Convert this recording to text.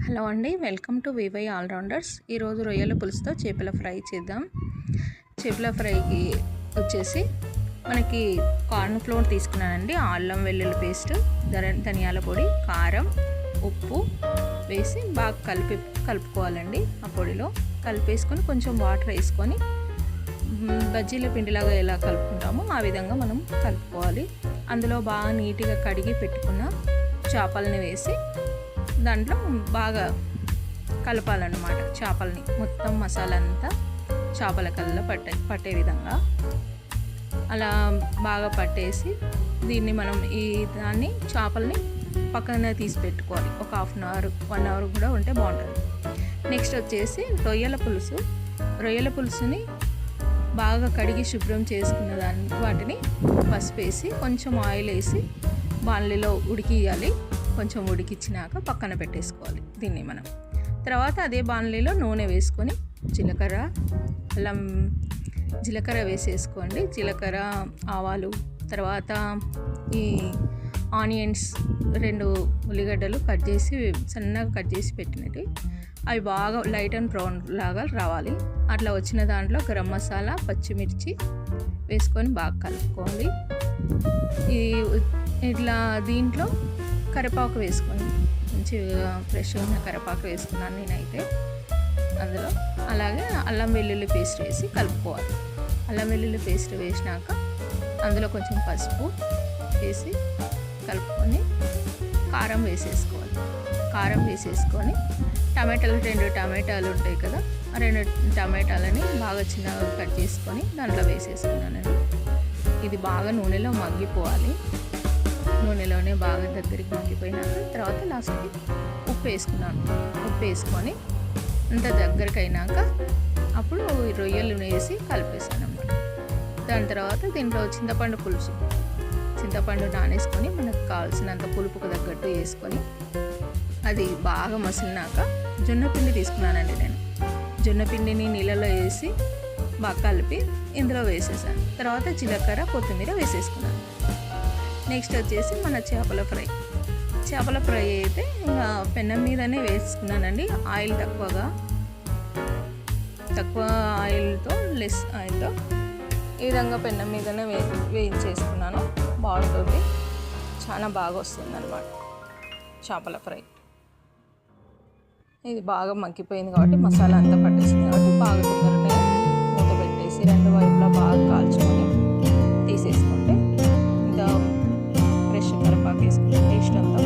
Hello అండి, welcome to VY all-rounders. ఈరోజు రొయ్యల పులుసుతో చేపల ఫ్రై చేద్దాం. చేపల ఫ్రైకి వచ్చేసి మనకి కార్న్ ఫ్లోర్ తీసుకున్నానండి. అల్లం వెల్లుల్లి పేస్ట్, ధనియాల పొడి, కారం, ఉప్పు వేసి బాగా కలుపుకోవాలండి. ఆ పొడిలో కలిపేసుకొని కొంచెం వాటర్ వేసుకొని బజ్జీల పిండిలాగా ఎలా కలుపుకుంటామో ఆ విధంగా మనం కలుపుకోవాలి. అందులో బాగా నీట్గా కడిగి పెట్టుకున్న చేపలని వేసి దాంట్లో బాగా కలపాలన్నమాట. చేపల్ని మొత్తం మసాలా అంతా చేపల కల్లా పట్టే విధంగా అలా బాగా పట్టేసి దీన్ని మనం దాన్ని చేపల్ని పక్కన తీసి పెట్టుకోవాలి. ఒక హాఫ్ అన్ అవర్ 1 అవర్ కూడా ఉంటే బాగుంటుంది. నెక్స్ట్ వచ్చేసి రొయ్యల పులుసుని బాగా కడిగి శుభ్రం చేసుకున్న వాటిని పసుపు వేసి కొంచెం ఆయిల్ వేసి బాణలిలో ఉడికియాలి. కొంచెం ఉడికిచ్చినాక పక్కన పెట్టేసుకోవాలి. దీన్ని మనం తర్వాత అదే బాణలిలో నూనె వేసుకొని జీలకర్ర వేసేసుకోండి. జీలకర్ర, ఆవాలు, తర్వాత ఈ ఆనియన్స్ 2 ఉల్లిగడ్డలు సన్నగా కట్ చేసి పెట్టినట్టు అవి బాగా లైట్ అండ్ బ్రౌన్ లాగా రావాలి. అట్లా వచ్చిన దాంట్లో గరం మసాలా, పచ్చిమిర్చి వేసుకొని బాగా కలుపుకోండి. ఇట్లా దీంట్లో కరివేపాకు వేసుకొని మంచిగా ఫ్రెష్గా ఉన్న కరివేపాకు వేసుకున్నాను నేనైతే. అందులో అలాగే అల్లం వెల్లుల్లి పేస్ట్ వేసి కలుపుకోవాలి. అల్లం వెల్లుల్లి పేస్ట్ వేసినాక అందులో కొంచెం పసుపు వేసి కలుపుకొని కారం వేసేసుకోవాలి. కారం వేసేసుకొని టమాటాలు 2 టమాటాలు ఉంటాయి కదా, ఆ 2 టమాటాలని బాగా చిన్నగా కట్ చేసుకొని దాంట్లో వేసేసుకున్నానండి. ఇది బాగా నూనెలో మగ్గిపోవాలి. నూనెలోనే బాగా దగ్గరికి మగ్గిపోయినాక తర్వాత లాస్ట్కి ఉప్పు వేసుకున్నాను. ఉప్పు వేసుకొని అంత దగ్గరికి అయినాక అప్పుడు రొయ్యలు వేసి కలిపేసాను అన్నమాట. దాని తర్వాత దీంట్లో చింతపండు నానేసుకొని మనకు కావాల్సినంత పులుపుకు తగ్గట్టు వేసుకొని అది బాగా మసిలినాక జొన్నపిండి తీసుకున్నానండి నేను. జొన్నపిండిని నీళ్ళలో వేసి బాగా కలిపి ఇందులో వేసేసాను. తర్వాత జీలకర్ర, కొత్తిమీర వేసేసుకున్నాను. నెక్స్ట్ వచ్చేసి మన చేపల ఫ్రై అయితే ఇంకా పెనం మీదనే వేసుకున్నానండి. ఆయిల్ తక్కువ ఆయిల్తో లెస్ ఆయిల్తో ఈ విధంగా పెనం మీదనే వేయించేసుకున్నాను. బాగుంటుంది, చాలా బాగా వస్తుంది అన్నమాట చేపల ఫ్రై. ఇది బాగా మగ్గిపోయింది కాబట్టి మసాలా అంతా పట్టేసింది కాబట్టి బాగా తొందరగా మూత పెట్టేసి 2 వైపులా బాగా కాల్చుకొని తీసేసుకుంటే ఇంకా ఫ్రెష్ కరివేపాకు వేసుకుంటే టేస్ట్ అంతా